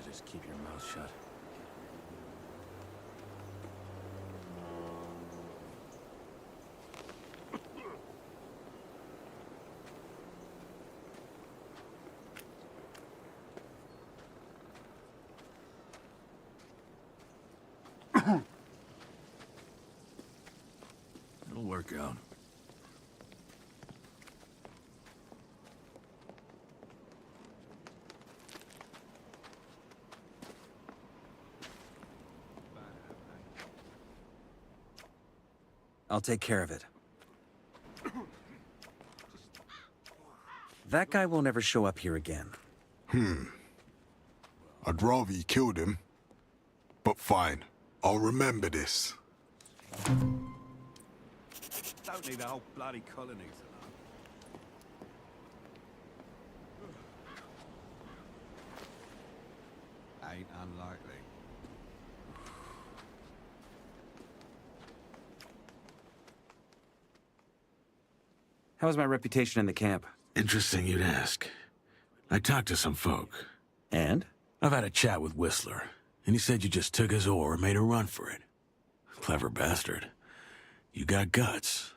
Just keep your mouth shut. It'll work out. I'll take care of it. That guy will never show up here again. I'd rather you killed him. But fine. I'll remember this. Don't need a whole bloody colonies of that. Ain't unlikely. How's my reputation in the camp? Interesting you'd ask. I talked to some folk. And? I've had a chat with Whistler, and he said you just took his ore and made a run for it. Clever bastard. You got guts.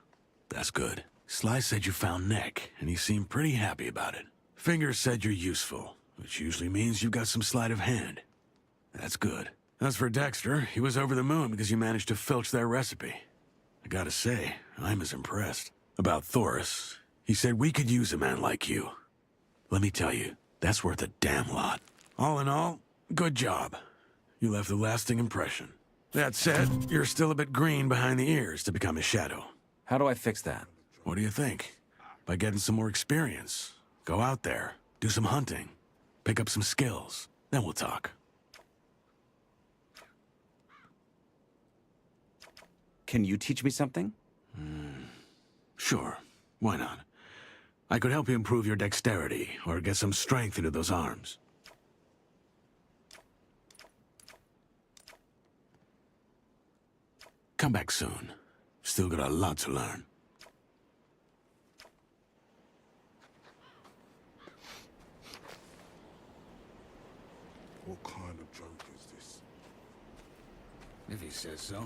That's good. Sly said you found Neck, and he seemed pretty happy about it. Fingers said you're useful, which usually means you've got some sleight of hand. That's good. As for Dexter, he was over the moon because you managed to filch their recipe. I gotta say, I'm as impressed. About Thoris, he said we could use a man like you. Let me tell you, that's worth a damn lot. All in all, good job. You left a lasting impression. That said, you're still a bit green behind the ears to become a shadow. How do I fix that? What do you think? By getting some more experience. Go out there, do some hunting, pick up some skills, then we'll talk. Can you teach me something? Sure, why not? I could help you improve your dexterity, or get some strength into those arms. Come back soon. Still got a lot to learn. What kind of joke is this? If he says so.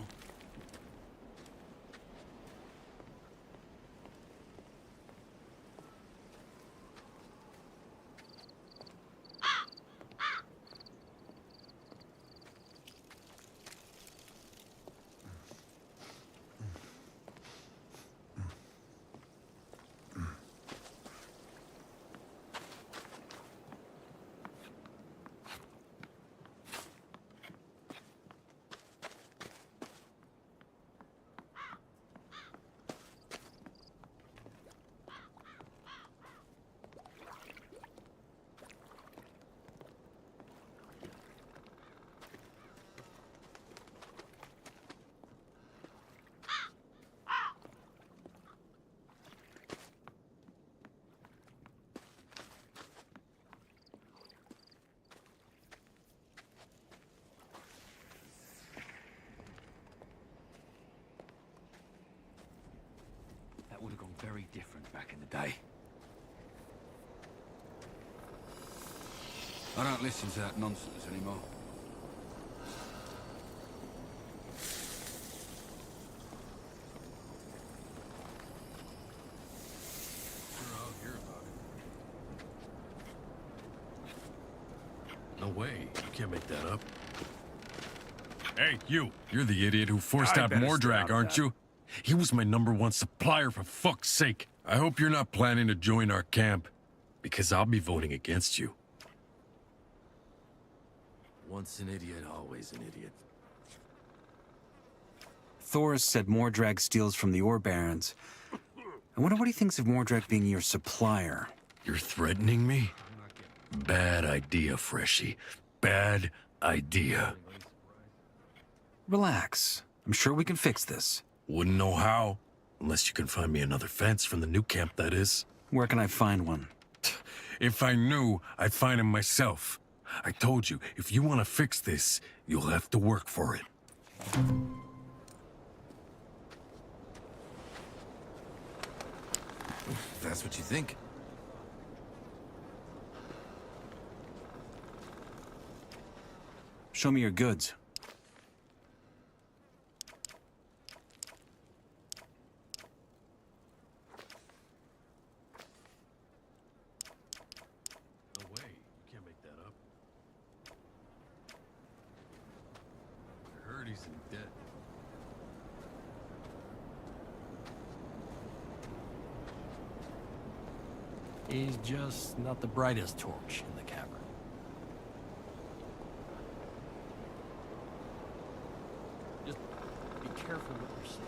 That would have gone very different back in the day. I don't listen to that nonsense anymore. Sure, I'll hear about it. No way. You can't make that up. Hey, you! You're the idiot who forced out Mordrag, aren't you? He was my #1 supplier, for fuck's sake. I hope you're not planning to join our camp, because I'll be voting against you. Once an idiot, always an idiot. Thoris said Mordrag steals from the ore barons. I wonder what he thinks of Mordrag being your supplier. You're threatening me? Bad idea, Freshie. Bad idea. Relax. I'm sure we can fix this. Wouldn't know how. Unless you can find me another fence from the new camp, that is. Where can I find one? If I knew, I'd find him myself. I told you, if you want to fix this, you'll have to work for it. If that's what you think. Show me your goods. No way. You can't make that up. I heard he's in debt. He's just not the brightest torch in the cavern. Just be careful what you're saying.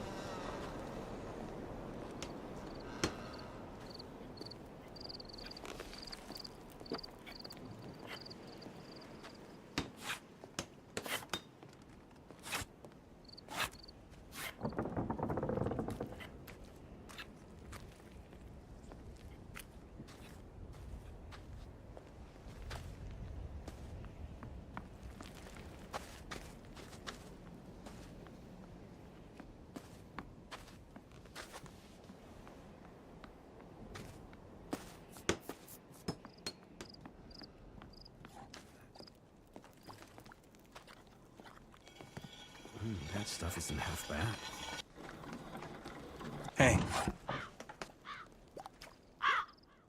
That stuff isn't half bad. Hey.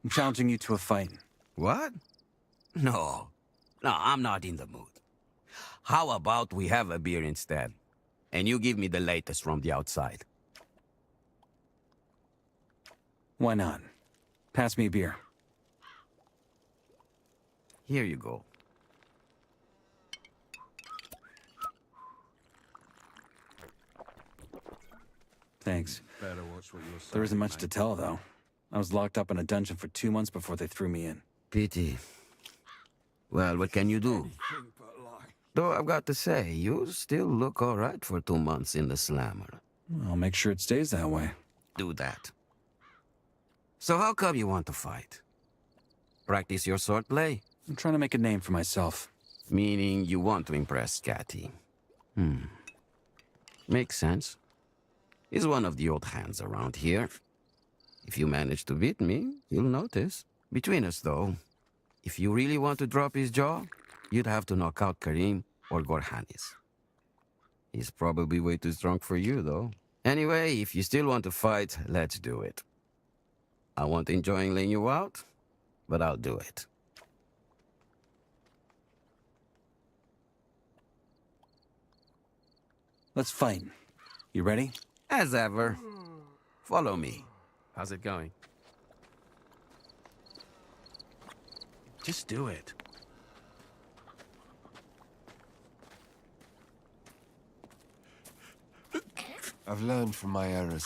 I'm challenging you to a fight. What? No. No, I'm not in the mood. How about we have a beer instead? And you give me the latest from the outside. Why not? Pass me a beer. Here you go. Thanks. Better watch what you're saying. There isn't much to tell, though. I was locked up in a dungeon for 2 months before they threw me in. Pity. Well, what can you do? Though I've got to say, you still look all right for 2 months in the slammer. I'll make sure it stays that way. Do that. So how come you want to fight? Practice your swordplay? I'm trying to make a name for myself. Meaning you want to impress Cathy. Makes sense. He's one of the old hands around here. If you manage to beat me, you'll notice. Between us, though, if you really want to drop his jaw, you'd have to knock out Karim or Khorinis. He's probably way too strong for you, though. Anyway, if you still want to fight, let's do it. I won't enjoy laying you out, but I'll do it. Let's fight. You ready? As ever. Follow me. How's it going? Just do it. I've learned from my errors.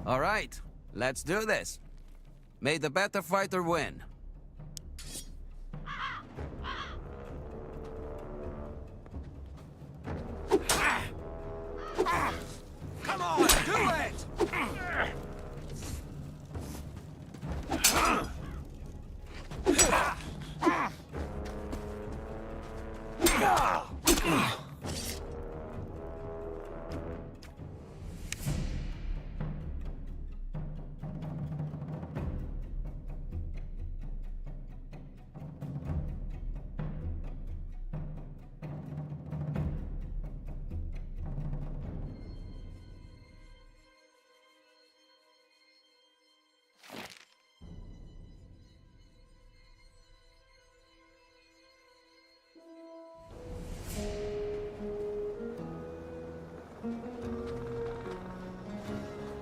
All right, let's do this. May the better fighter win. Come on, do it!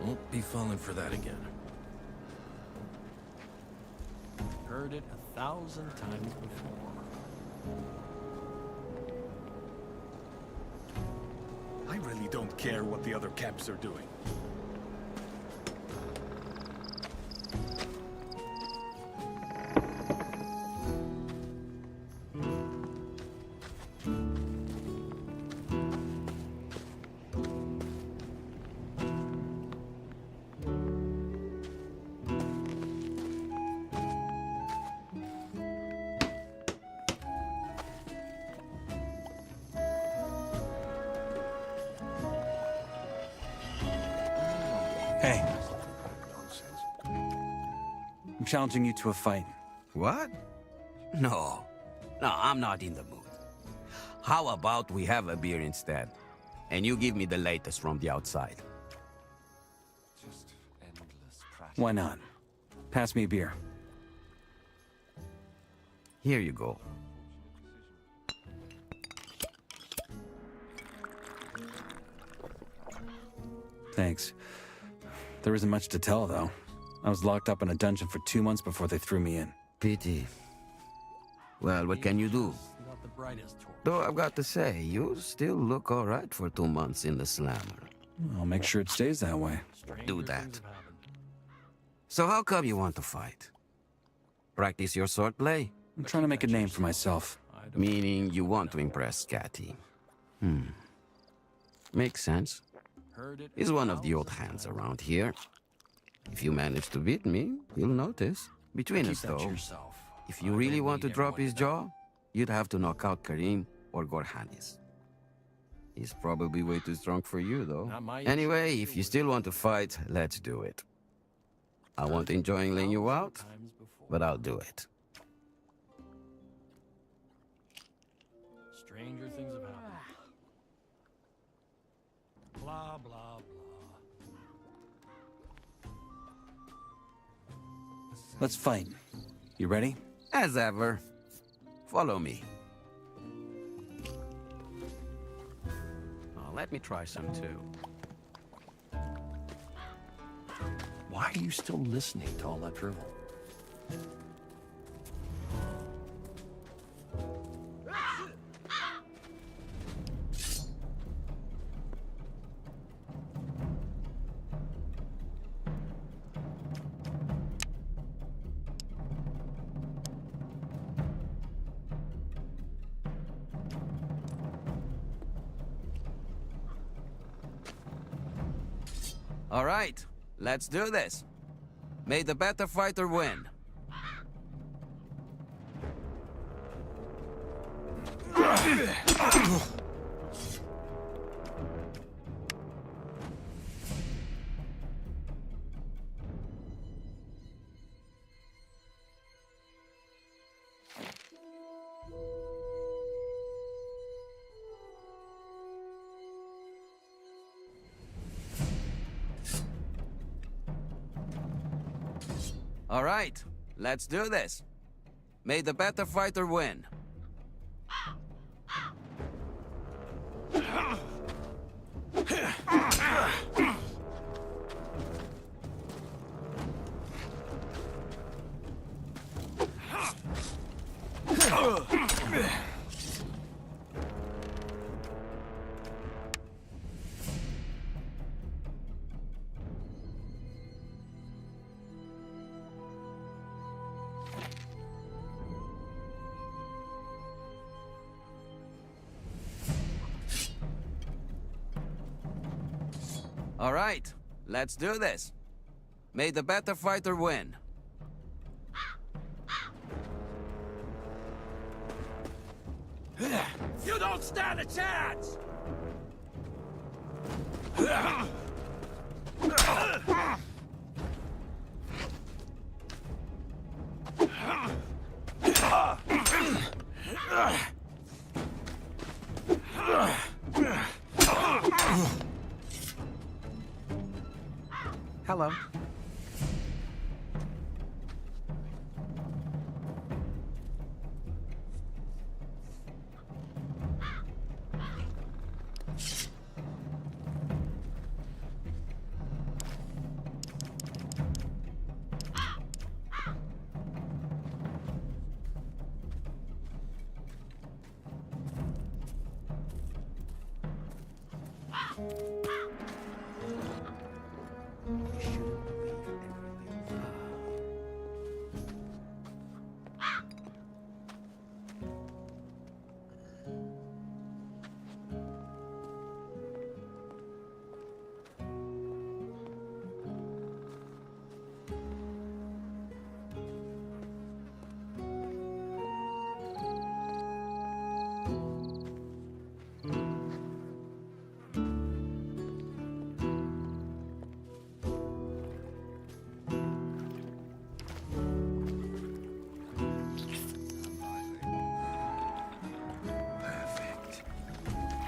Won't be falling for that again. Heard it 1,000 times before. I really don't care what the other caps are doing. Hey. I'm challenging you to a fight. What? No. No, I'm not in the mood. How about we have a beer instead? And you give me the latest from the outside. Just endless prattle. Why not? Pass me a beer. Here you go. Thanks. There isn't much to tell, though. I was locked up in a dungeon for 2 months before they threw me in. Pity. Well, what can you do? Not the brightest torch. Though I've got to say, you still look all right for 2 months in the slammer. I'll make sure it stays that way. Do that. So how come you want to fight? Practice your swordplay? I'm trying to make a name for myself. Meaning you want to impress Cathy. Makes sense. He's one of the old hands around here. If you manage to beat me, you'll notice. Between us, though, if you really want to drop his jaw, you'd have to knock out Karim or Khorinis. He's probably way too strong for you, though. Anyway, if you still want to fight, let's do it. I won't enjoy laying you out, but I'll do it. Stranger things have happened. Blah, blah, blah. Let's fight. You ready? As ever. Follow me. Oh, let me try some too. Why are you still listening to all that drivel? All right, let's do this. May the better fighter win. All right, let's do this. May the better fighter win. All right, let's do this. May the better fighter win. You don't stand a chance! Hello.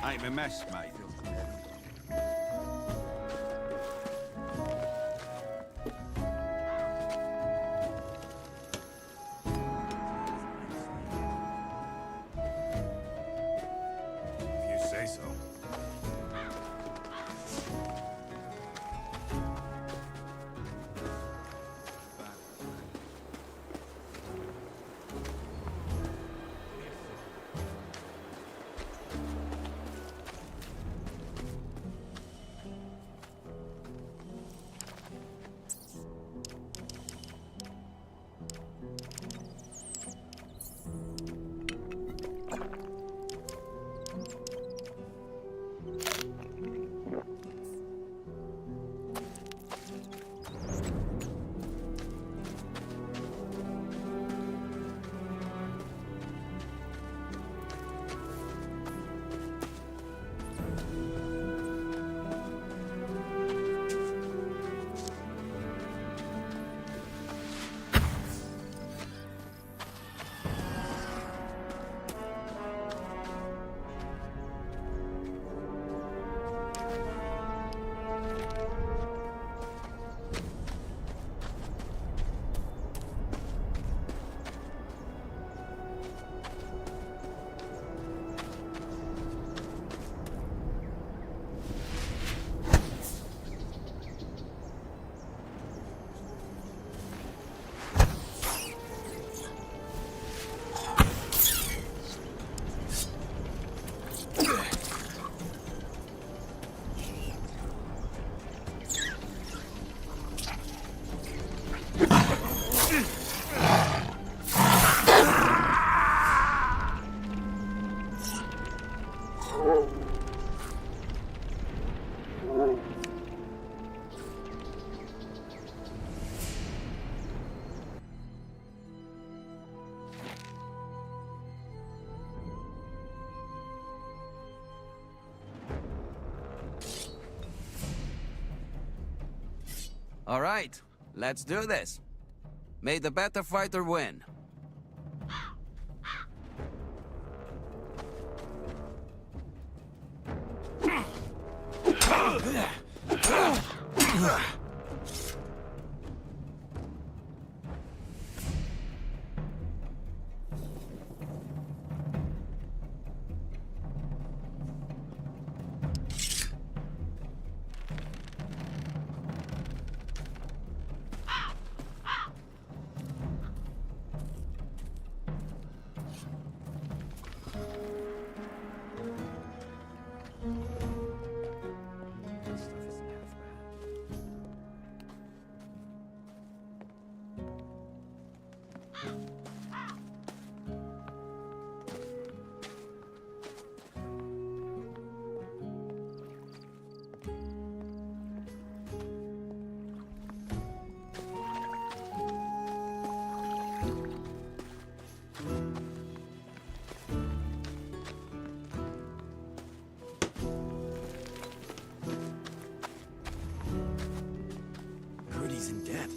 Ain't a mess, mate. If you say so. All right, let's do this. May the better fighter win. He's in debt.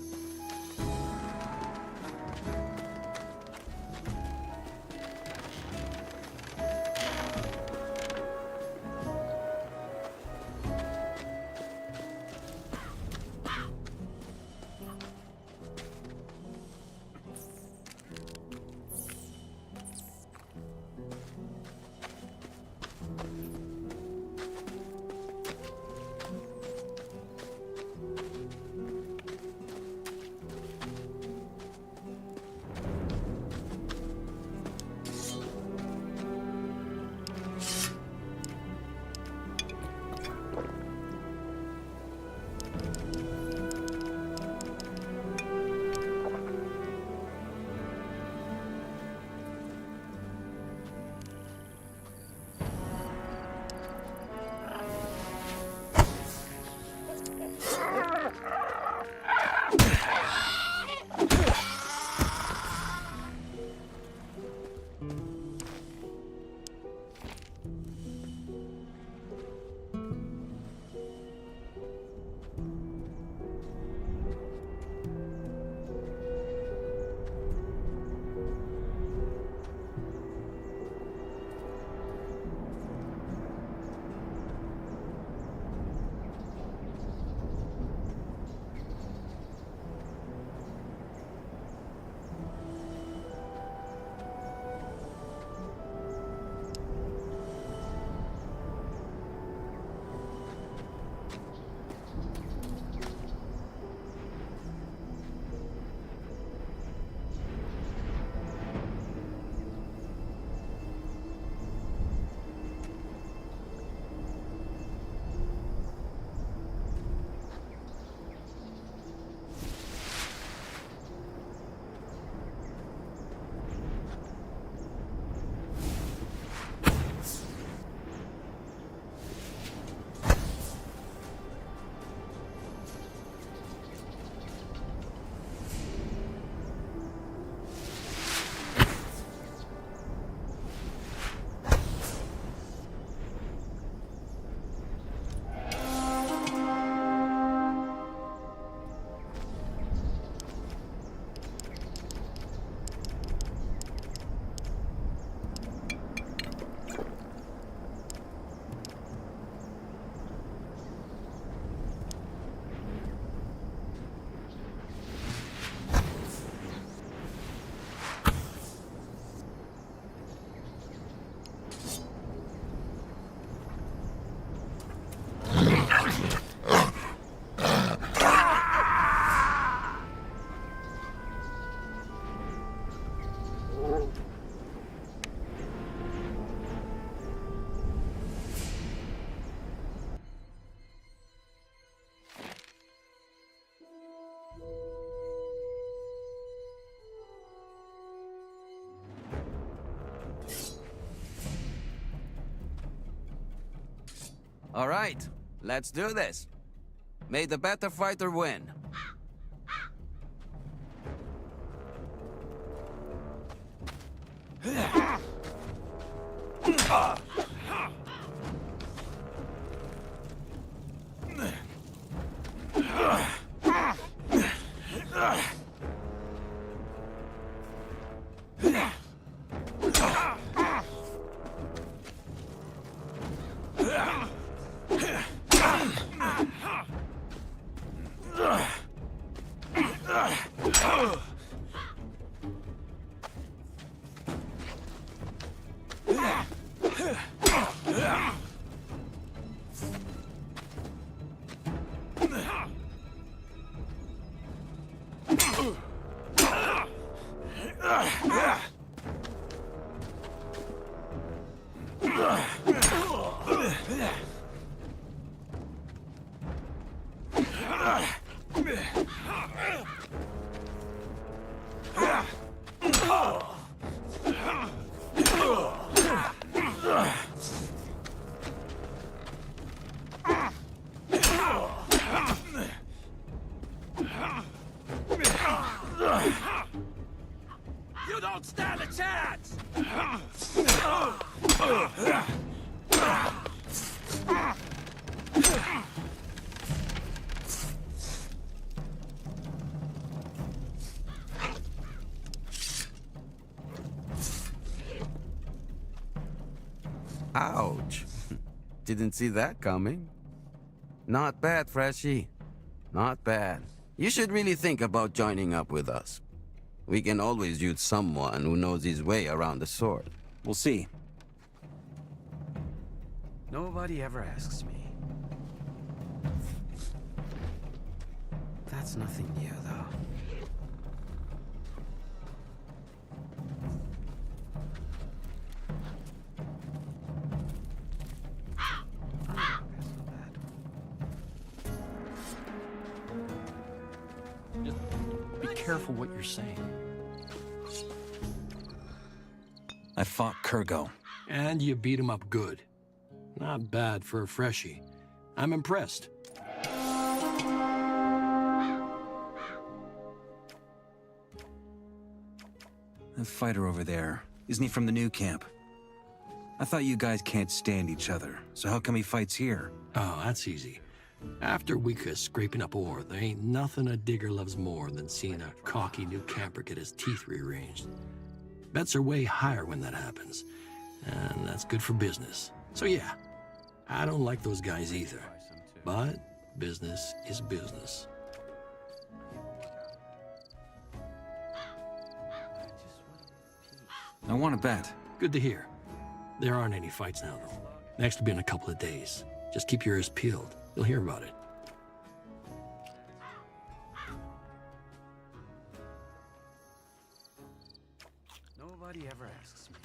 All right, let's do this. May the better fighter win. You don't stand a chance! Ouch. Didn't see that coming. Not bad, Freshie. Not bad. You should really think about joining up with us. We can always use someone who knows his way around the sword. We'll see. Nobody ever asks me. That's nothing new, though. Be careful what you're saying. I fought Kurgo. And you beat him up good. Not bad for a freshie. I'm impressed. That fighter over there, isn't he from the new camp? I thought you guys can't stand each other, so how come he fights here? Oh, that's easy. After a week of scraping up ore, there ain't nothing a digger loves more than seeing a cocky new camper get his teeth rearranged. Bets are way higher when that happens, and that's good for business. So yeah, I don't like those guys either. But business is business. I want to bet. Good to hear. There aren't any fights now, though. Next will be in a couple of days. Just keep your ears peeled. You'll hear about it. Nobody ever asks me.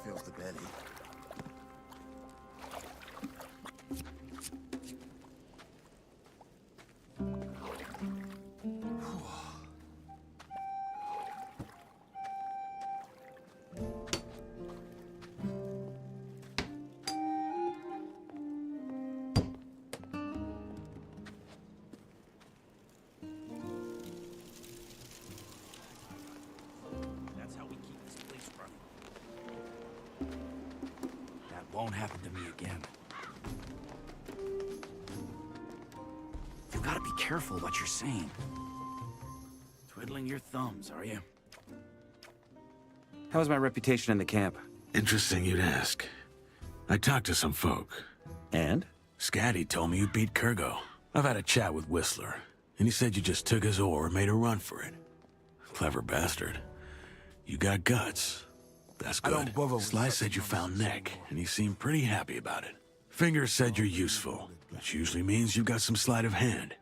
Fills the belly. That's how we keep this place running. That won't happen to me again. You gotta be careful what you're saying. Twiddling your thumbs, are you? How's my reputation in the camp? Interesting you'd ask. I talked to some folk. And? Scatty told me you beat Kurgo. I've had a chat with Whistler, and he said you just took his ore and made a run for it. Clever bastard. You got guts. That's I good. don't bother with Sly such said you found nonsense Nick, anymore. and he seemed pretty happy about it. Fingers said you're useful, which usually means you've got some sleight of hand.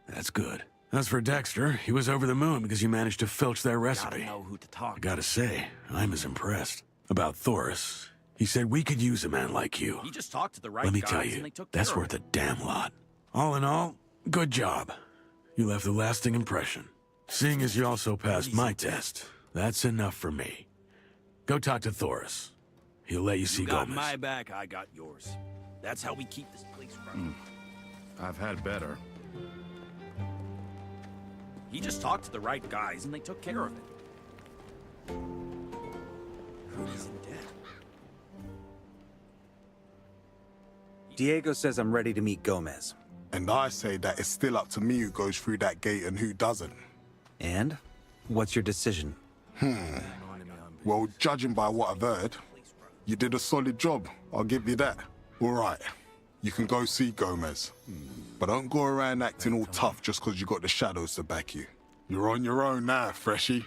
That's good. As for Dexter, he was over the moon because you managed to filch their recipe. Gotta know who to talk I gotta say, I'm as impressed. About Thoris, he said we could use a man like you. He just talked to the right Let me guys tell and you, they took that's care of worth it. a damn lot. All in all, good job. You left a lasting impression. Seeing as you also passed my test, that's enough for me. Go talk to Thoris. He'll let you see You got Gomez. my back, I got yours. That's how we keep this place running. I've had better. He just talked to the right guys and they took care of it. Who isn't dead? Diego says I'm ready to meet Gomez. And I say that it's still up to me who goes through that gate and who doesn't. And? What's your decision? Well, judging by what I've heard, you did a solid job. I'll give you that. All right, you can go see Gomez. But don't go around acting all tough just because you got the shadows to back you. You're on your own now, freshie.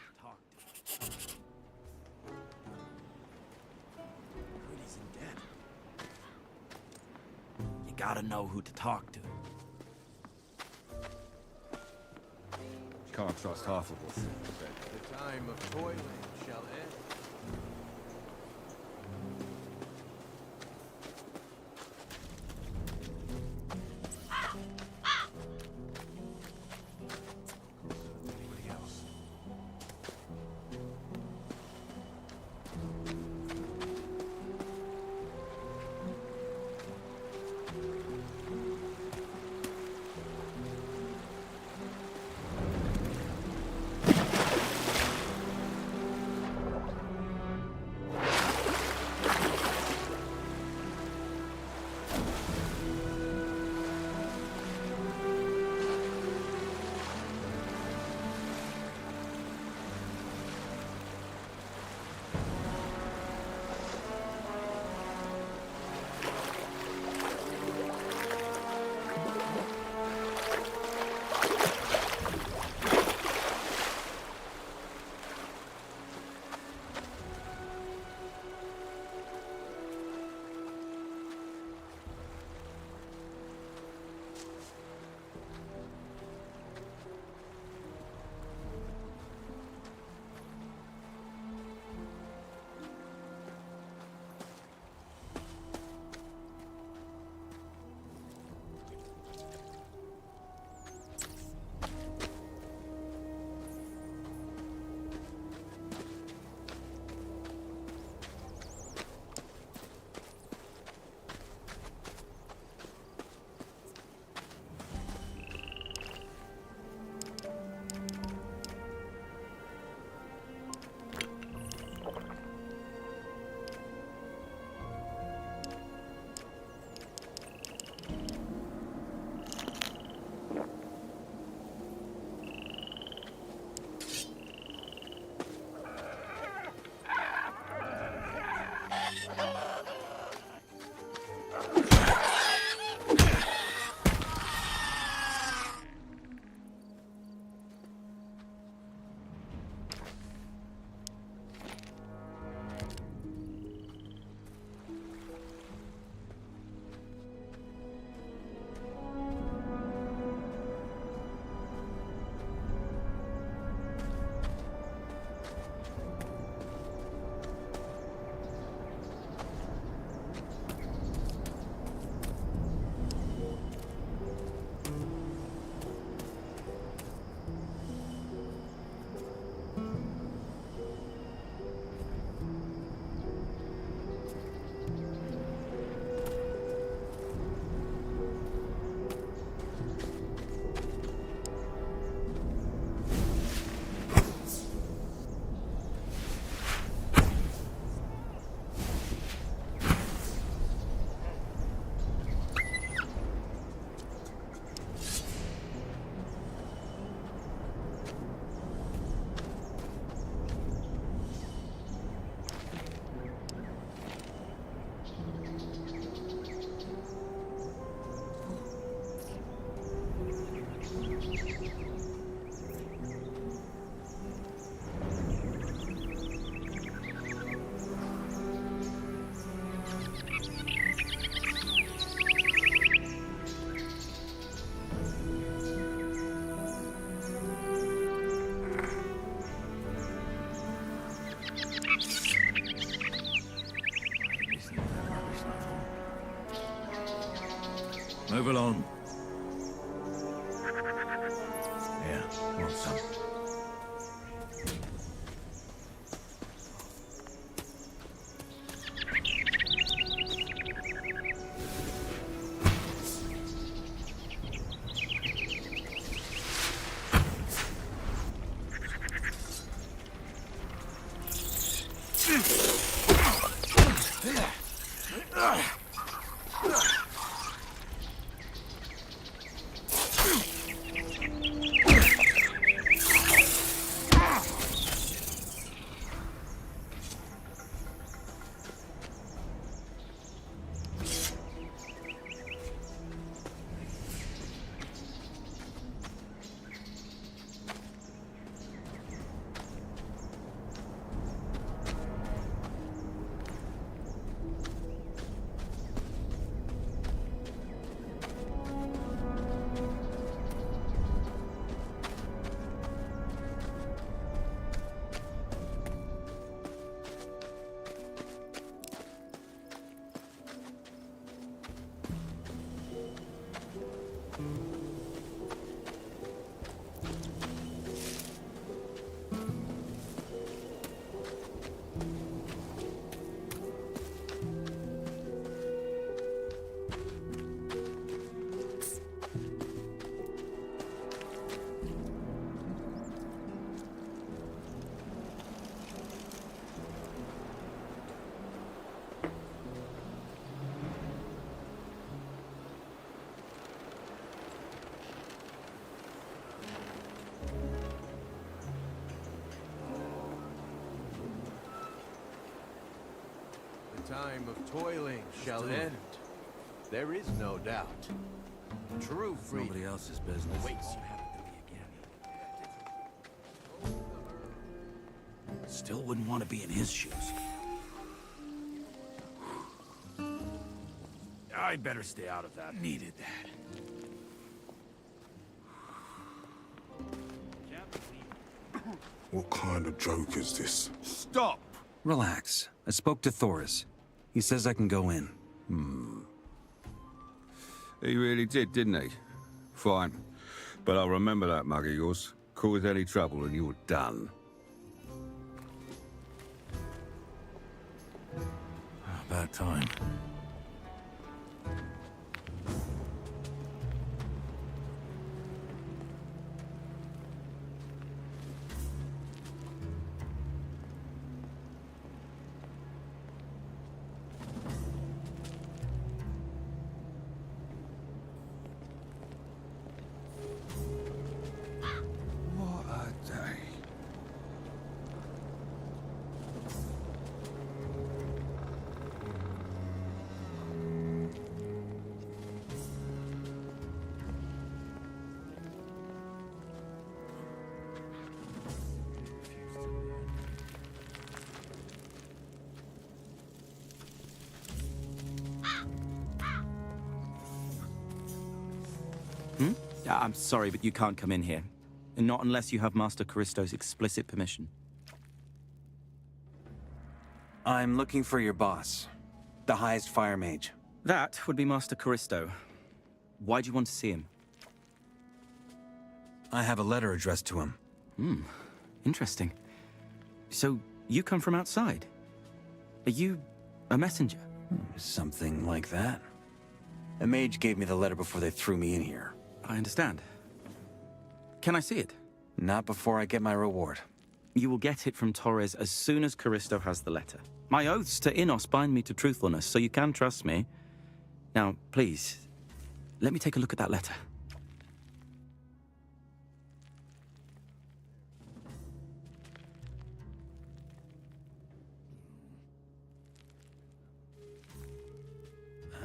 Who isn't dead? You gotta know who to talk to. Can't trust half of us. The time of toiling shall end. move along. Yeah, want some. Time of toiling shall end. There is no doubt. True freedom. Nobody else's business. Wait. Still wouldn't want to be in his shoes. I'd better stay out of that. Needed that. What kind of joke is this? Stop! Relax. I spoke to Thoris. He says I can go in. He really did, didn't he? Fine. But I'll remember that mug of yours. Cause any trouble and you're done. About time. What a day. I'm sorry, but you can't come in here. And not unless you have Master Callisto's explicit permission. I'm looking for your boss, the highest fire mage. That would be Master Callisto. Why do you want to see him? I have a letter addressed to him. Interesting. So, you come from outside? Are you a messenger? Something like that. A mage gave me the letter before they threw me in here. I understand. Can I see it? Not before I get my reward. You will get it from Torres as soon as Callisto has the letter. My oaths to Innos bind me to truthfulness, so you can trust me. Now, please, let me take a look at that letter.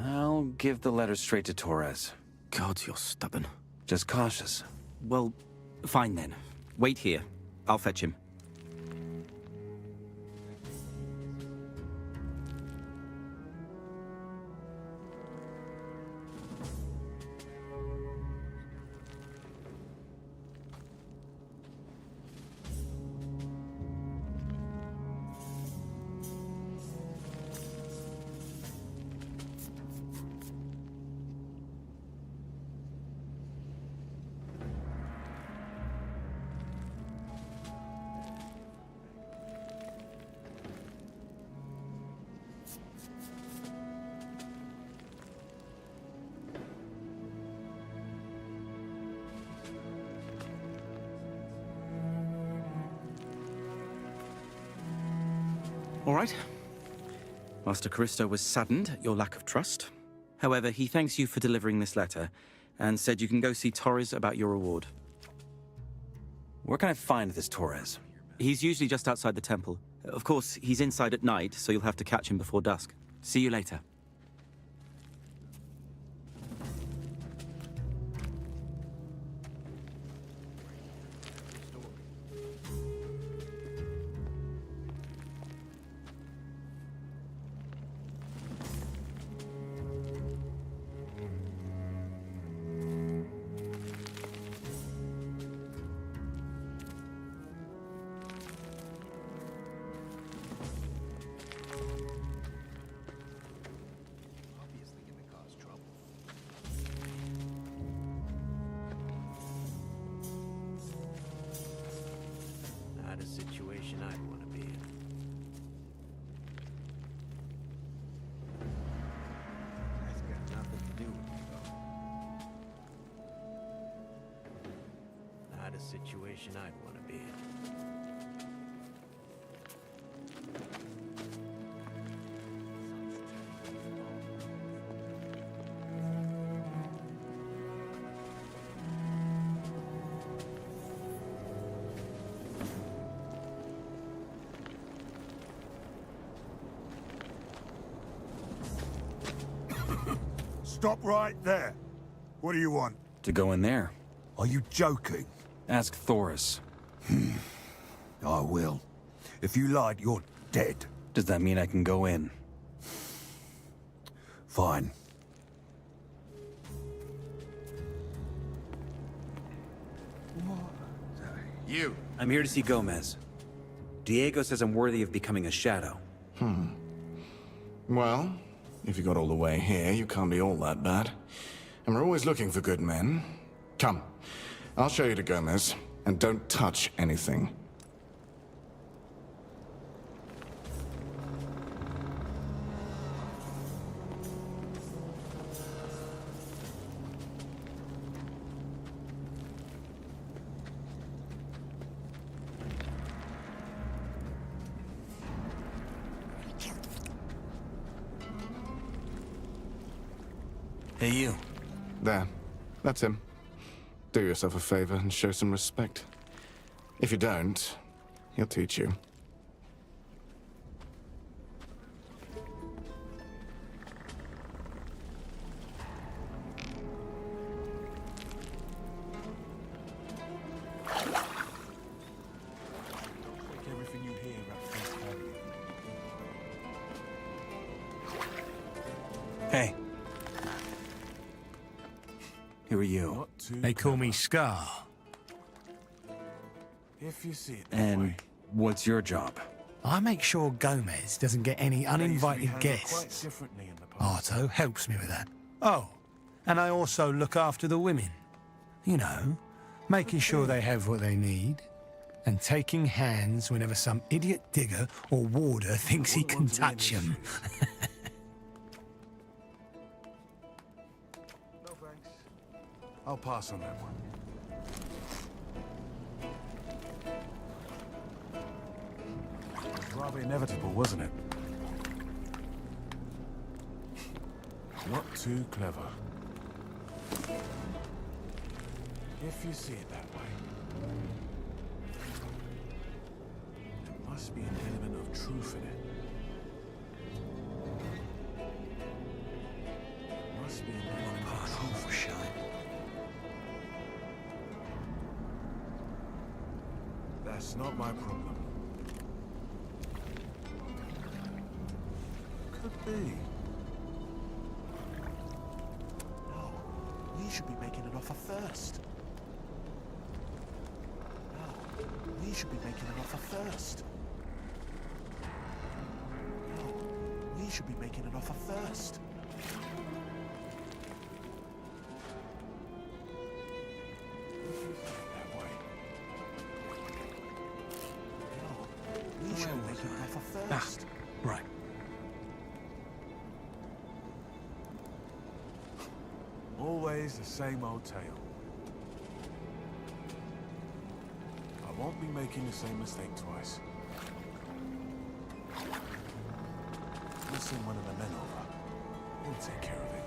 I'll give the letter straight to Torres. God, you're stubborn. Just cautious. Well, fine then. Wait here. I'll fetch him. All right. Master Callisto was saddened at your lack of trust. However, he thanks you for delivering this letter and said you can go see Torres about your reward. Where can I find this Torres? He's usually just outside the temple. Of course, he's inside at night, so you'll have to catch him before dusk. See you later. Not a situation I'd want to be in. That's got nothing to do with me, though. Not a situation I'd want to be in. Stop right there. What do you want? To go in there. Are you joking? Ask Thoris. I will. If you lied, you're dead. Does that mean I can go in? Fine. You. I'm here to see Gomez. Diego says I'm worthy of becoming a shadow. Well, if you got all the way here, you can't be all that bad. And we're always looking for good men. Come, I'll show you to Gomez, and don't touch anything. Hey, you. There. That's him. Do yourself a favor and show some respect. If you don't, he'll teach you. Everything you hear at face value. Hey. Who are you? They call me Scar. If you see it And what's your job? I make sure Gomez doesn't get any uninvited guests. Arto helps me with that. Oh, and I also look after the women. You know, making sure they have what they need. And taking hands whenever some idiot digger or warder thinks he can touch them. No thanks. I'll pass on that one. It was rather inevitable, wasn't it? Not too clever. If you see it that way. There must be an element of truth in it. There must be an element of truth. That's not my problem. Could be. No, we should be making an offer first. No, we should be making an offer first. No, we should be making an offer first. First. Right. Always the same old tale. I won't be making the same mistake twice. I'll send one of the men over. He'll take care of it.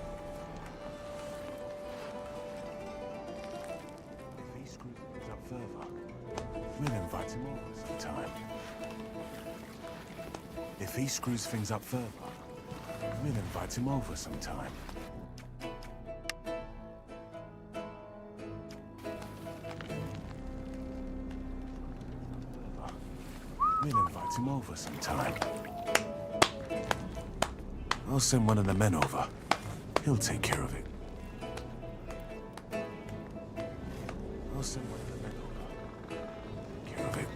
If he screws things up further, we'll invite him over sometime. If he screws things up further, we'll invite him over sometime. We'll invite him over sometime. I'll send one of the men over. He'll take care of it. I'll send one of the men over. Take care of it.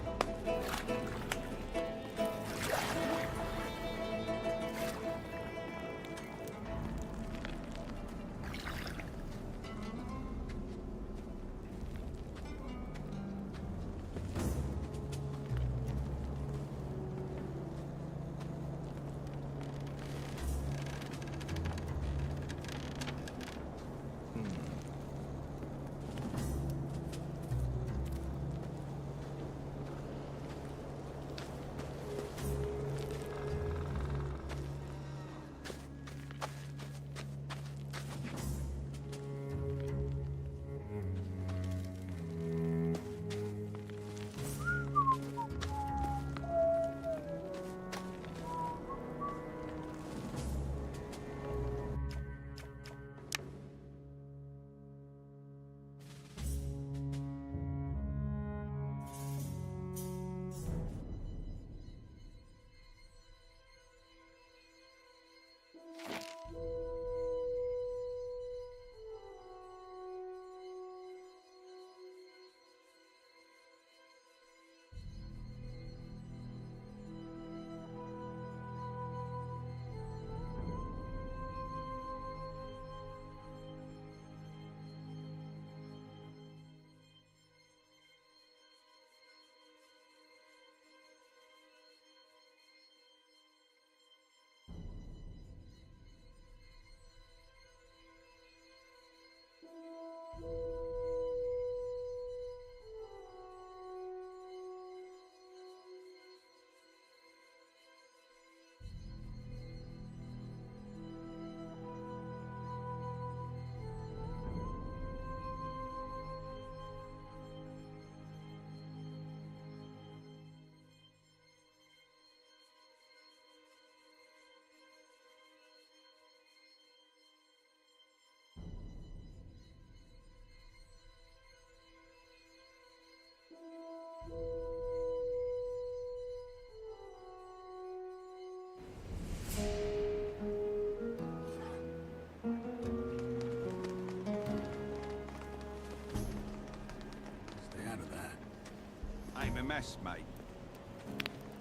I'm a mess, mate.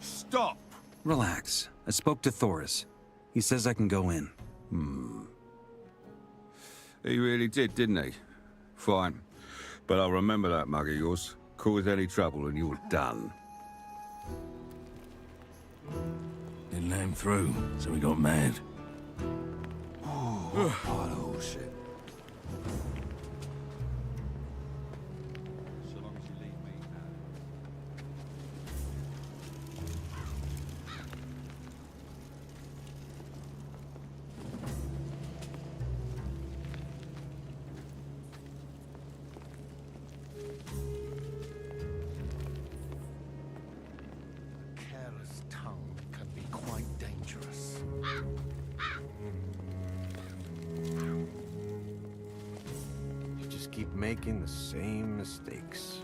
Stop! Relax. I spoke to Thoris. He says I can go in. He really did, didn't he? Fine. But I'll remember that mug of yours. Cause any trouble and you're done. Didn't let him through, so he got mad. Oh, pile of bullshit. So long as you leave me Careless tongue can be quite dangerous. You just keep making the same mistakes.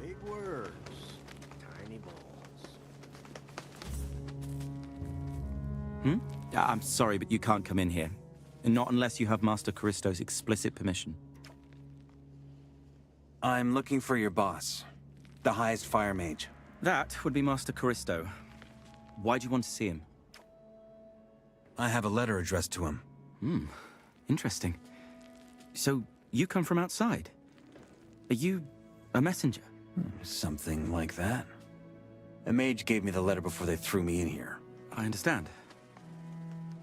Big words, tiny balls. I'm sorry, but you can't come in here. Not unless you have Master Callisto's explicit permission. I'm looking for your boss, the highest fire mage. That would be Master Callisto. Why do you want to see him? I have a letter addressed to him. Interesting. So, you come from outside? Are you a messenger? Something like that. A mage gave me the letter before they threw me in here. I understand.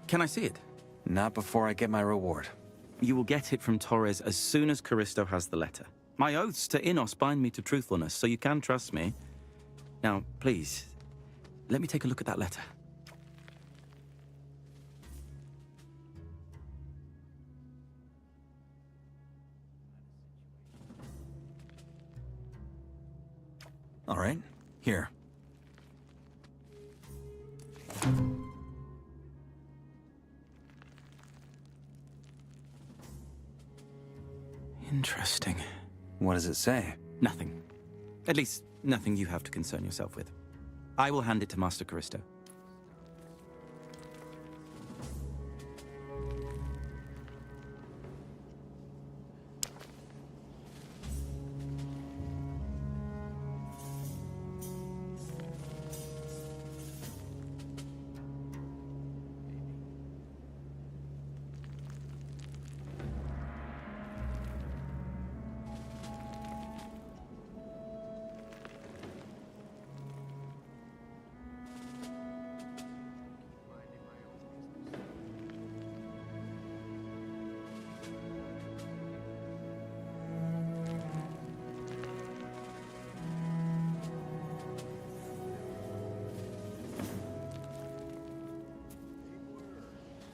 Can I see it? Not before I get my reward. You will get it from Torres as soon as Callisto has the letter. My oaths to Innos bind me to truthfulness, so you can trust me. Now, please, let me take a look at that letter. All right, here. Interesting. What does it say? Nothing. At least, nothing you have to concern yourself with. I will hand it to Master Callisto.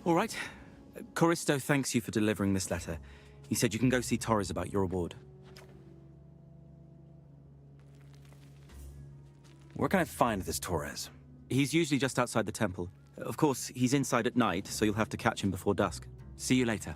All right. Callisto thanks you for delivering this letter. He said you can go see Torres about your reward. Where can I find this Torres? He's usually just outside the temple. Of course, he's inside at night, so you'll have to catch him before dusk. See you later.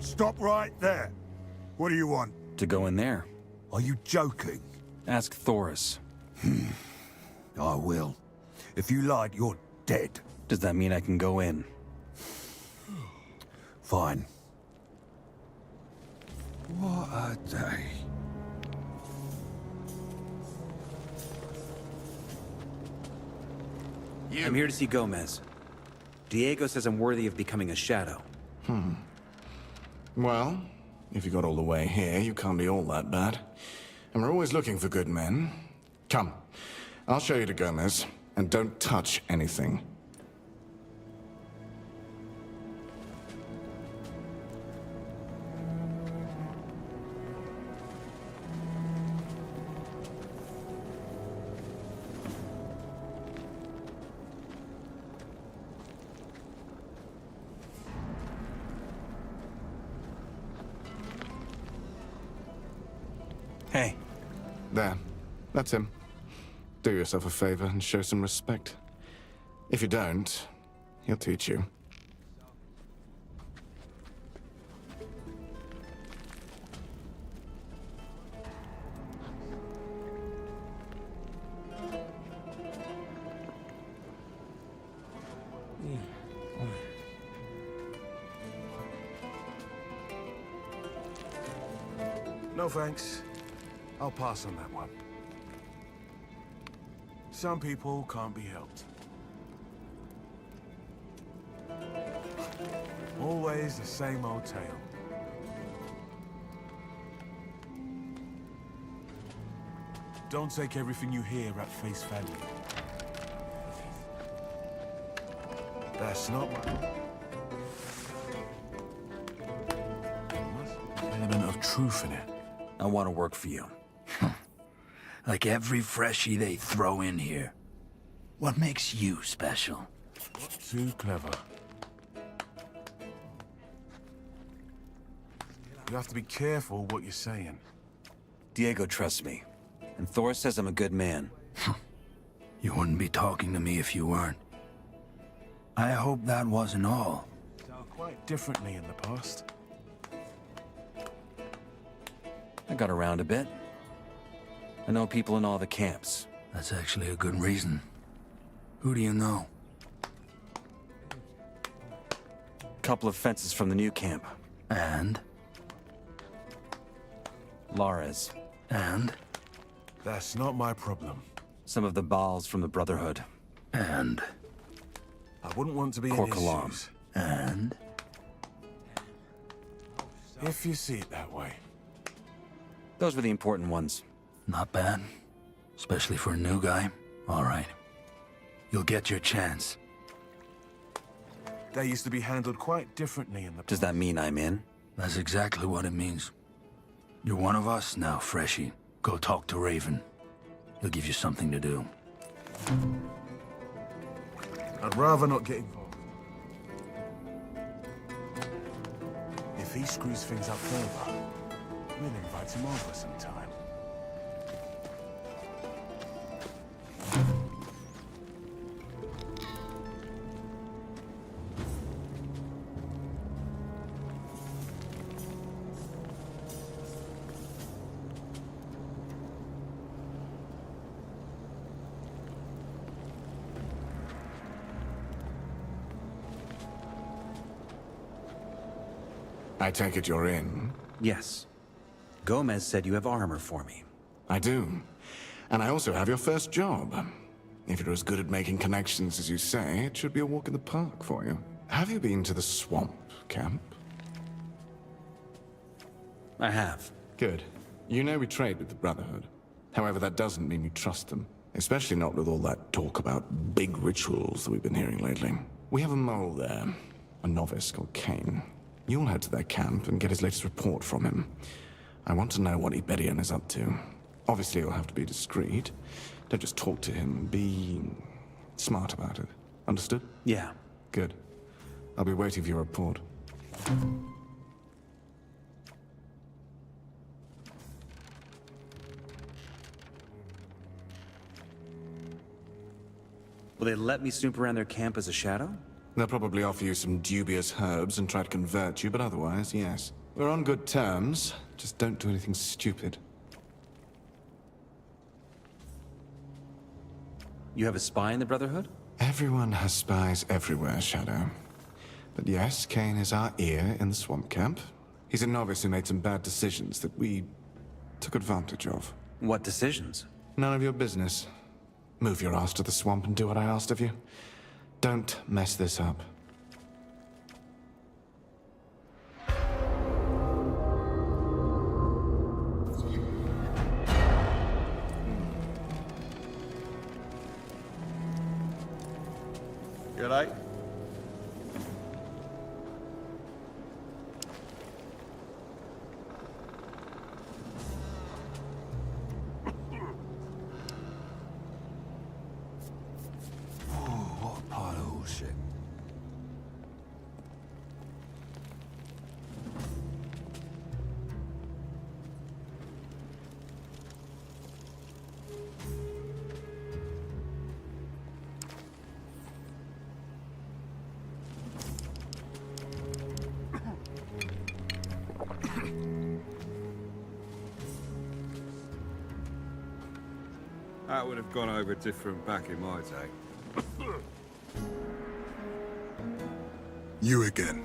Stop right there. What do you want? To go in there. Are you joking? Ask Thoris. I will. If you lied, you're dead. Does that mean I can go in? Fine. What a day. I'm here to see Gomez. Diego says I'm worthy of becoming a shadow. Well, if you got all the way here, you can't be all that bad. And we're always looking for good men. Come, I'll show you to Gomez, and don't touch anything. Hey. There. That's him. Do yourself a favor and show some respect. If you don't, he'll teach you. No thanks. I'll pass on that one. Some people can't be helped. Always the same old tale. Don't take everything you hear at face value. That's not my... Element of truth in it. I want to work for you. Like every freshie they throw in here. What makes you special? Too clever. You have to be careful what you're saying. Diego trusts me, and Thor says I'm a good man. You wouldn't be talking to me if you weren't. I hope that wasn't all. Dealt quite differently in the past. I got around a bit. I know people in all the camps. That's actually a good reason. Who do you know? Couple of fences from the new camp. And? Lares. And? That's not my problem. Some of the Baals from the Brotherhood. And? I wouldn't want to be in Korkalam. issues. And? If you see it that way. Those were the important ones. Not bad. Especially for a new guy. All right. You'll get your chance. They used to be handled quite differently in the past. Does that mean I'm in? That's exactly what it means. You're one of us now, Freshie. Go talk to Raven. He'll give you something to do. I'd rather not get involved. If he screws things up further, we'll invite him over sometime. I take it you're in? Yes. Gomez said you have armor for me. I do. And I also have your first job. If you're as good at making connections as you say, it should be a walk in the park for you. Have you been to the swamp camp? I have. Good. You know we trade with the Brotherhood. However, that doesn't mean you trust them. Especially not with all that talk about big rituals that we've been hearing lately. We have a mole there. A novice called Kane. You'll head to their camp and get his latest report from him. I want to know what Iberian is up to. Obviously, you'll have to be discreet. Don't just talk to him. Be smart about it. Understood? Yeah. Good. I'll be waiting for your report. Will they let me snoop around their camp as a shadow? They'll probably offer you some dubious herbs and try to convert you, but otherwise, yes. We're on good terms. Just don't do anything stupid. You have a spy in the Brotherhood? Everyone has spies everywhere, Shadow. But yes, Kane is our ear in the swamp camp. He's a novice who made some bad decisions that we took advantage of. What decisions? None of your business. Move your ass to the swamp and do what I asked of you. Don't mess this up. You right? That would have gone over different back in my day. You again.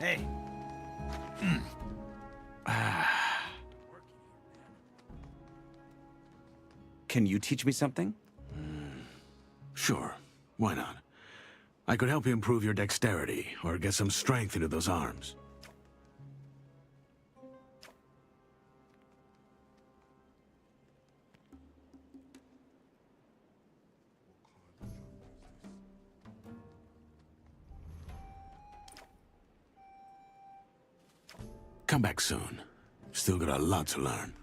Hey. Can you teach me something? Sure. Why not? I could help you improve your dexterity, or get some strength into those arms. Come back soon. Still got a lot to learn.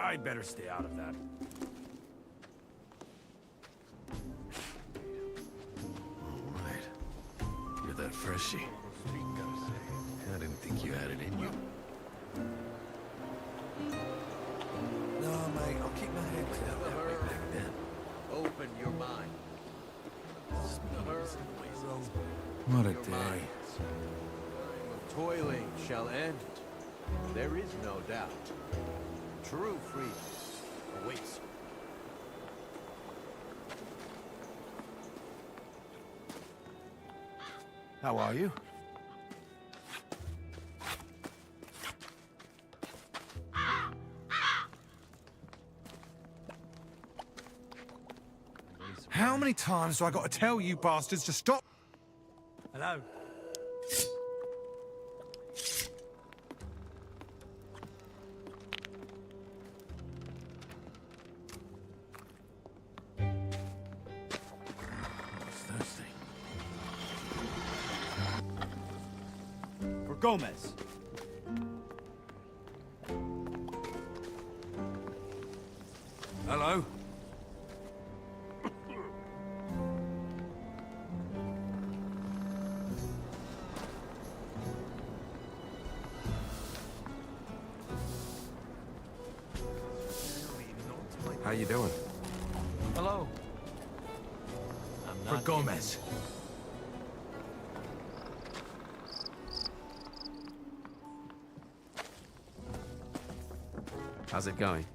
I'd better stay out of that. All right. You're that freshy. I didn't think you had it in you. No, mate, I'll keep my head clear right back then. Open your mind. What a day. Toiling shall end. There is no doubt. True freedom awaits. How are you? How many times do I got to tell you bastards to stop? Hello? For Gomez. Hello? How you doing? Hello? For Gomez. How's it going?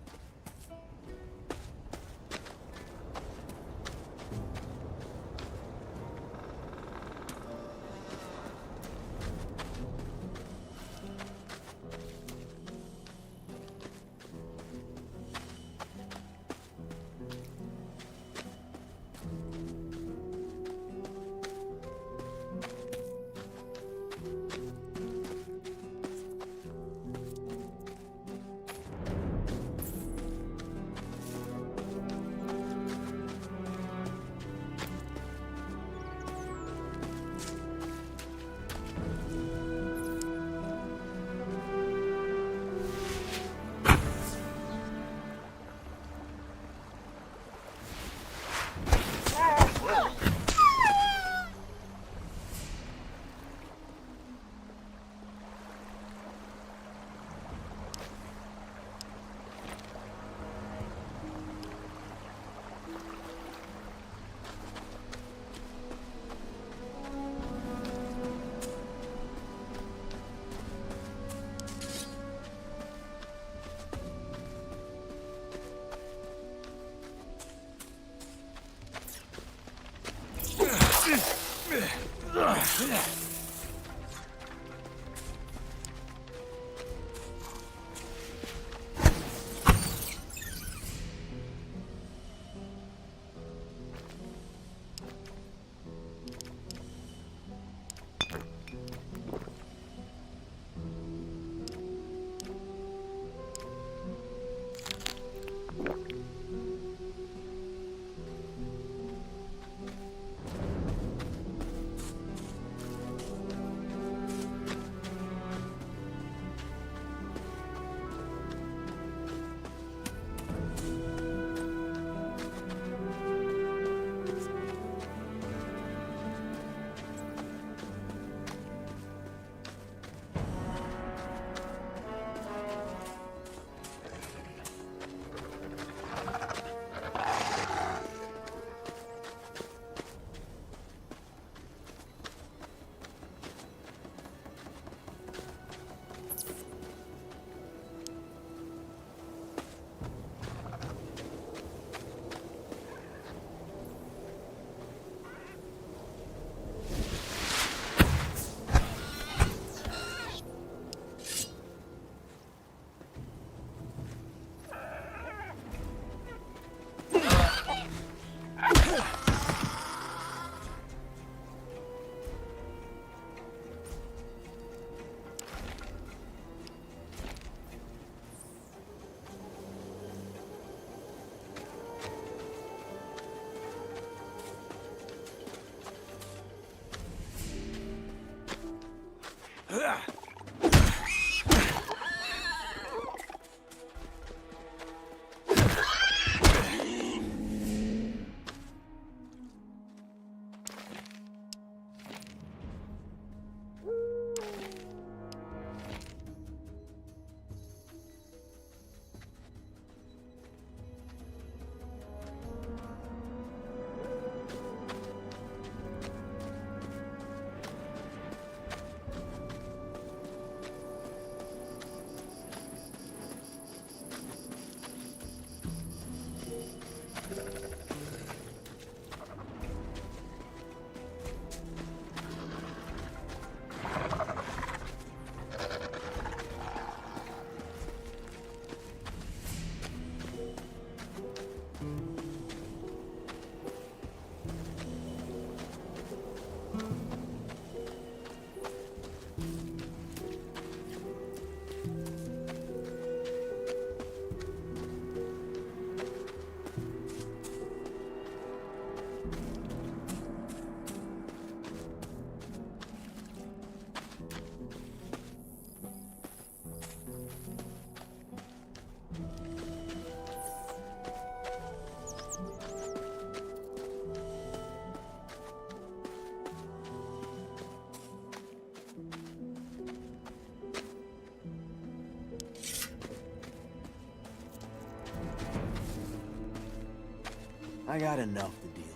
I got enough to deal with.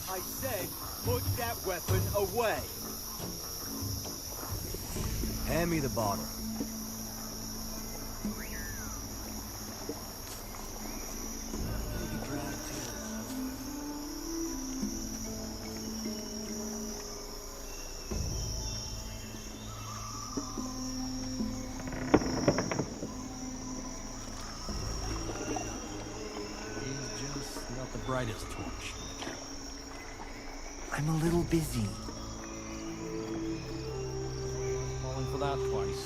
I said, put that weapon away. Hand me the bottle. He's just not the brightest torch. I'm a little busy. Falling for that twice.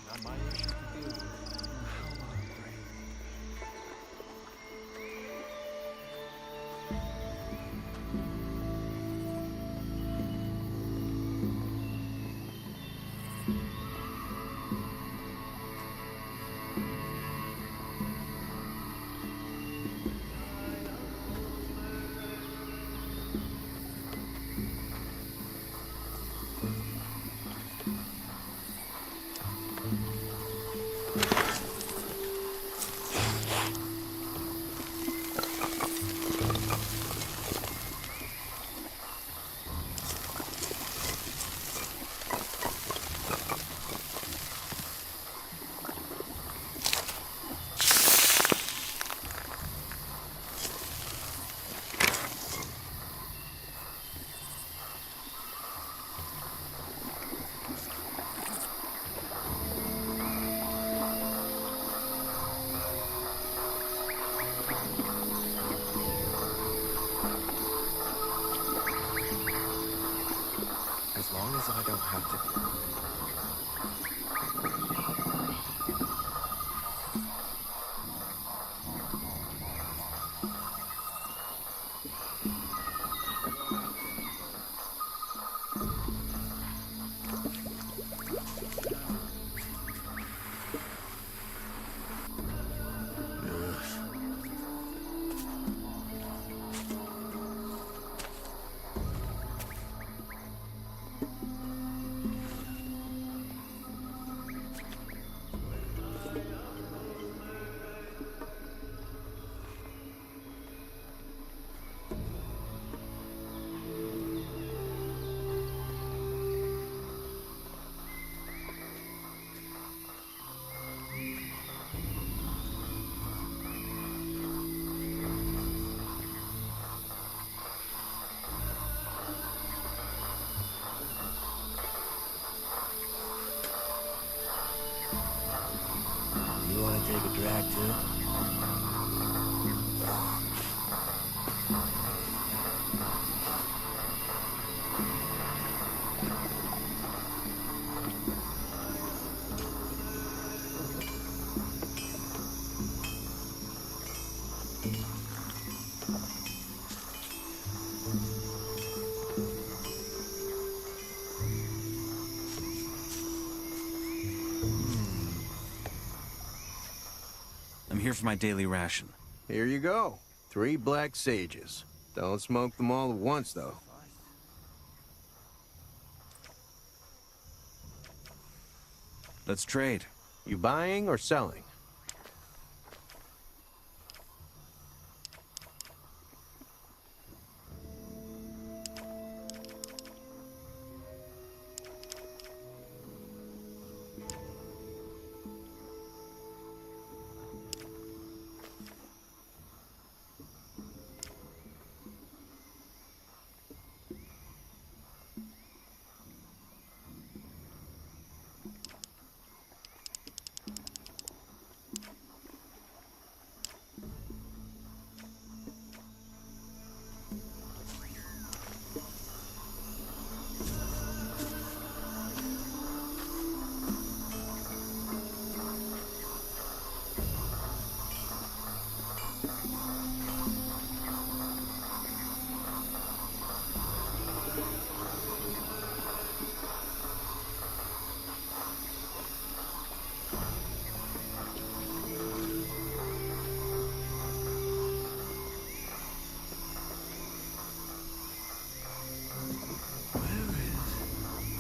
Not my issue to deal with. As long as I don't have to... here for my daily ration. Here you go. 3 black sages. Don't smoke them all at once, though. Let's trade. You buying or selling?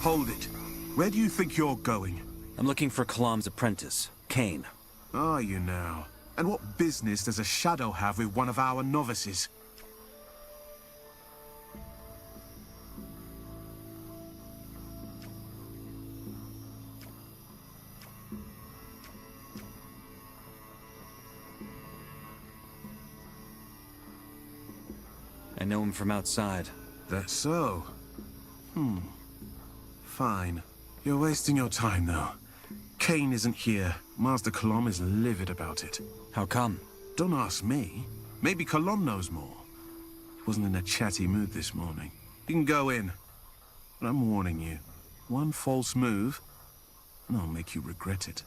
Hold it. Where do you think you're going? I'm looking for Kalam's apprentice, Kane. Are you now? And what business does a shadow have with one of our novices? I know him from outside. That's so. Fine. You're wasting your time, though. Kane isn't here. Master Kalam is livid about it. How come? Don't ask me. Maybe Kalam knows more. Wasn't in a chatty mood this morning. You can go in. But I'm warning you. One false move, and I'll make you regret it.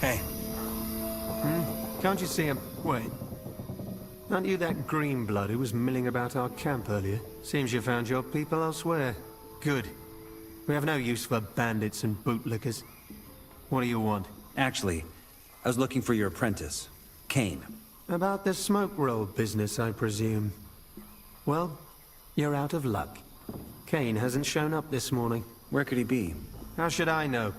Hey. Can't you see him? Wait. Aren't you that green blood who was milling about our camp earlier? Seems you found your people elsewhere. Good. We have no use for bandits and bootlickers. What do you want? Actually, I was looking for your apprentice, Kane. About the smoke roll business, I presume. Well, you're out of luck. Kane hasn't shown up this morning. Where could he be? How should I know?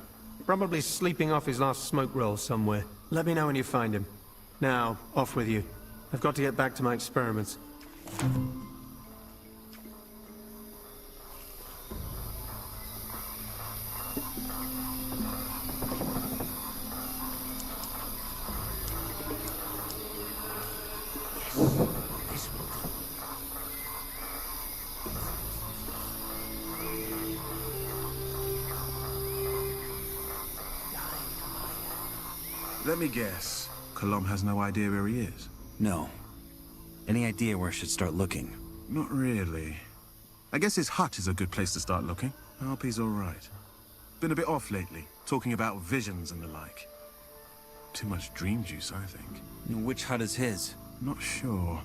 Probably sleeping off his last smoke roll somewhere. Let me know when you find him. Now, off with you. I've got to get back to my experiments. Let me guess. Kalam has no idea where he is? No. Any idea where I should start looking? Not really. I guess his hut is a good place to start looking. I hope he's all right. Been a bit off lately, talking about visions and the like. Too much dream juice, I think. Which hut is his? Not sure.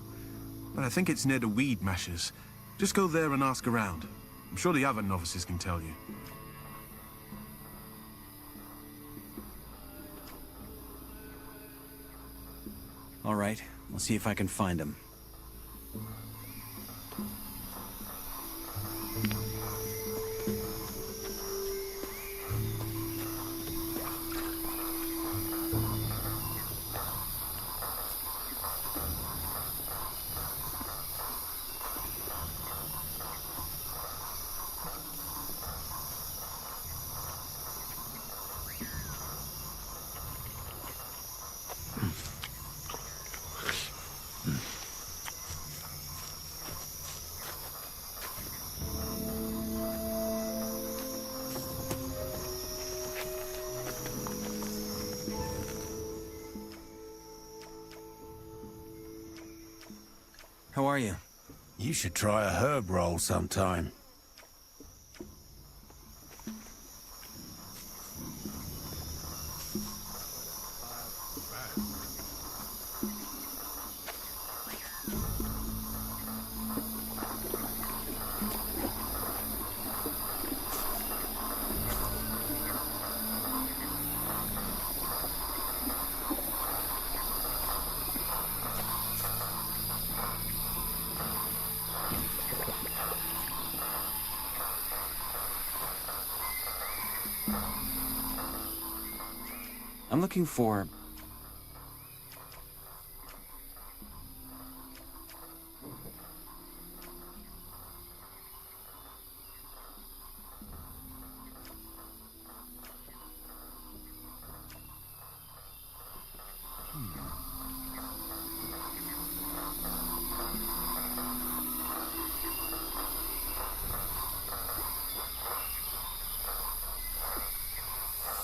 But I think it's near the weed mashers. Just go there and ask around. I'm sure the other novices can tell you. All right, we'll see if I can find him. How are you? You should try a herb roll sometime. I'm looking for...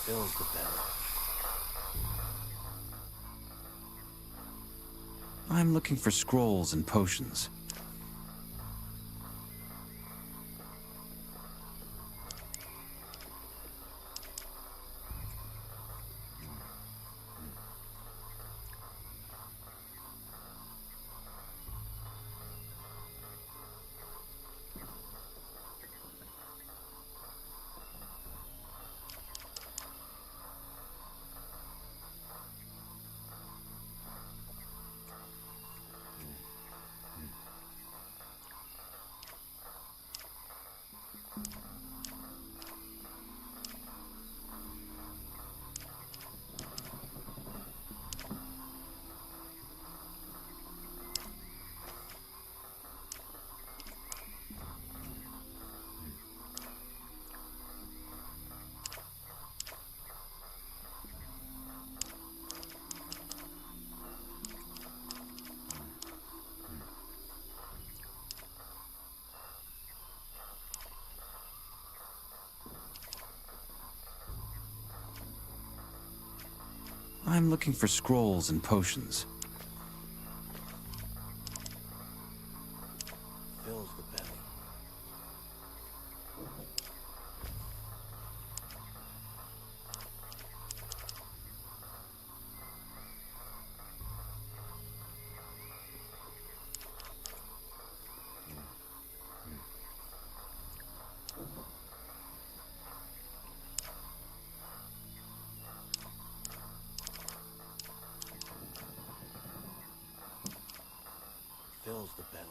Fills the belly. I'm looking for scrolls and potions. I'm looking for scrolls and potions. Fills the belly. Fills the belly.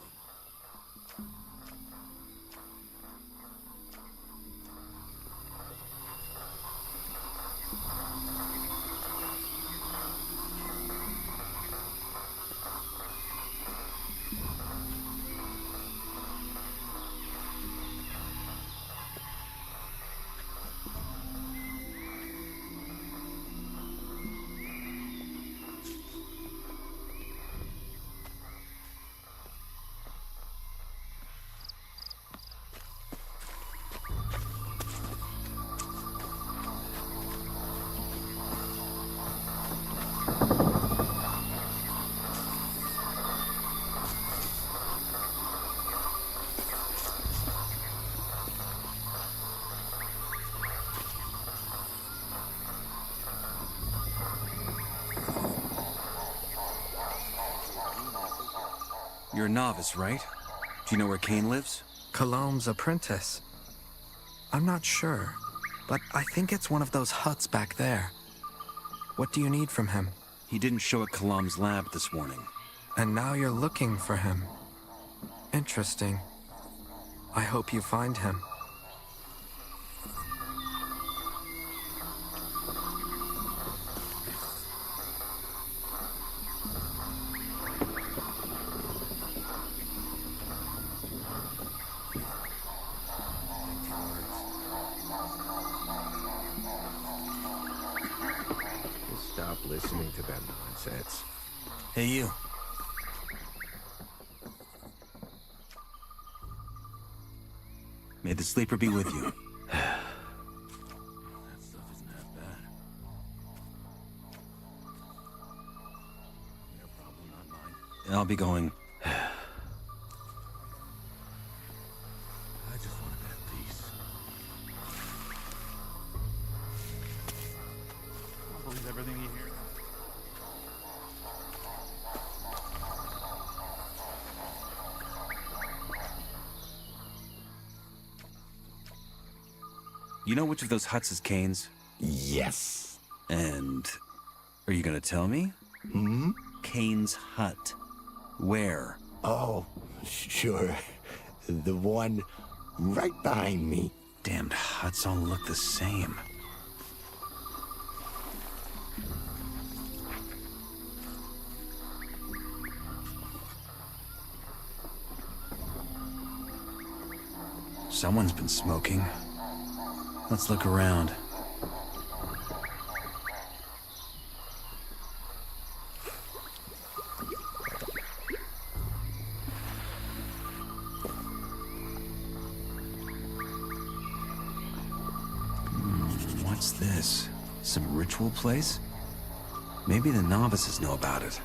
You're a novice, right? Do you know where Cain lives? Colombe's apprentice. I'm not sure, but I think it's one of those huts back there. What do you need from him? He didn't show at Colombe's lab this morning. And now you're looking for him. Interesting. I hope you find him. Stop listening to that nonsense. Hey, you. May the sleeper be with you. That stuff isn't half bad. Your problem, not mine. I'll be going. I just want to have peace. I believe everything you hear. You know which of those huts is Cain's? Yes. And are you gonna tell me? Hmm? Cain's hut. Where? Oh, sure. The one right behind me. Damned huts all look the same. Someone's been smoking. Let's look around. What's this? Some ritual place? Maybe the novices know about it.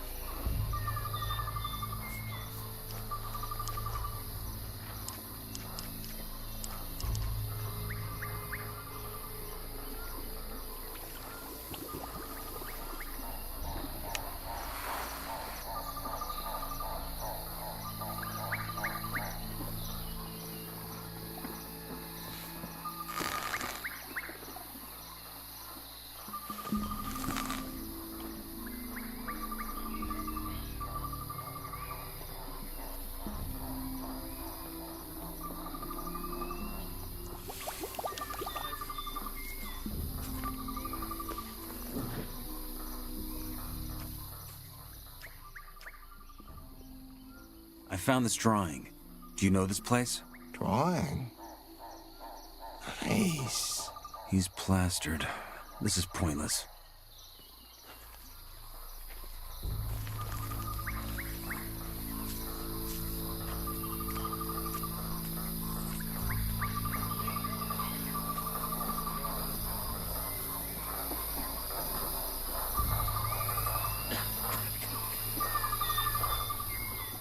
I found this drawing. Do you know this place? Drawing? Nice. He's plastered. This is pointless.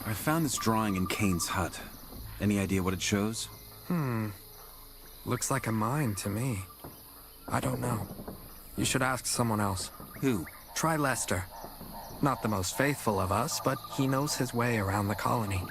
I found this drawing in Kane's hut. Any idea what it shows? Looks like a mine to me. I don't know. You should ask someone else. Who? Try Lester. Not the most faithful of us, but he knows his way around the colony.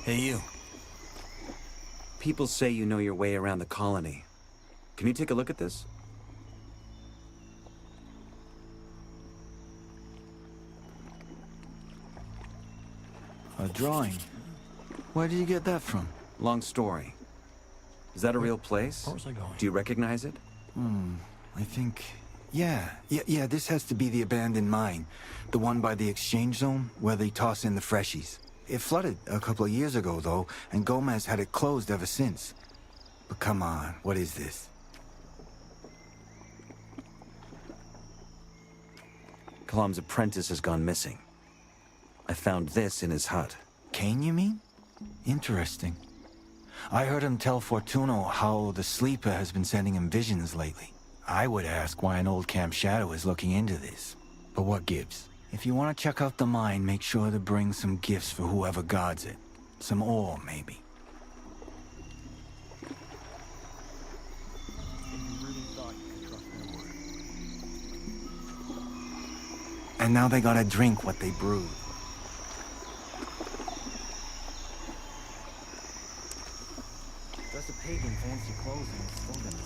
Hey, you. People say you know your way around the colony. Can you take a look at this? A drawing? Where did you get that from? Long story. Is that a real place? Where was I going? Do you recognize it? I think... Yeah, this has to be the abandoned mine. The one by the exchange zone, where they toss in the freshies. It flooded a couple of years ago, though, and Gomez had it closed ever since. But come on, what is this? Kalam's apprentice has gone missing. I found this in his hut. Kane, you mean? Interesting. I heard him tell Fortuno how the Sleeper has been sending him visions lately. I would ask why an old Camp Shadow is looking into this. But what gives? If you want to check out the mine, make sure to bring some gifts for whoever guards it. Some ore, maybe. And now they gotta drink what they brewed. Does a pagan fancy clothes and it's still gonna stay.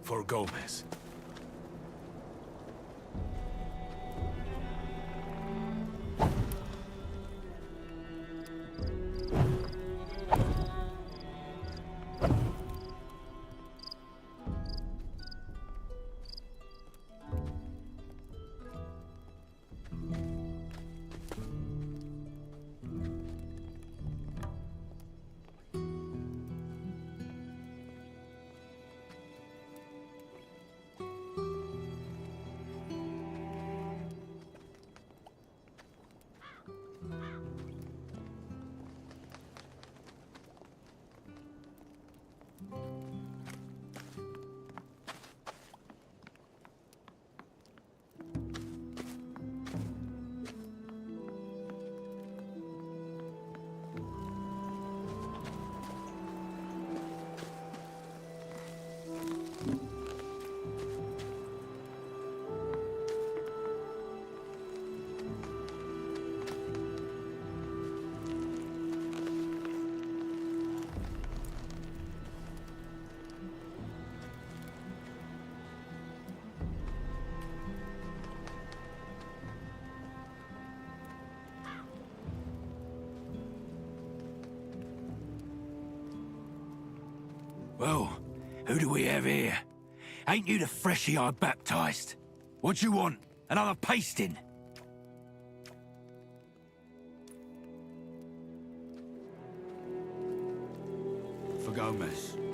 For Gomez. Well, who do we have here? Ain't you the freshie I baptized? What you want? Another pasting? For Gomez.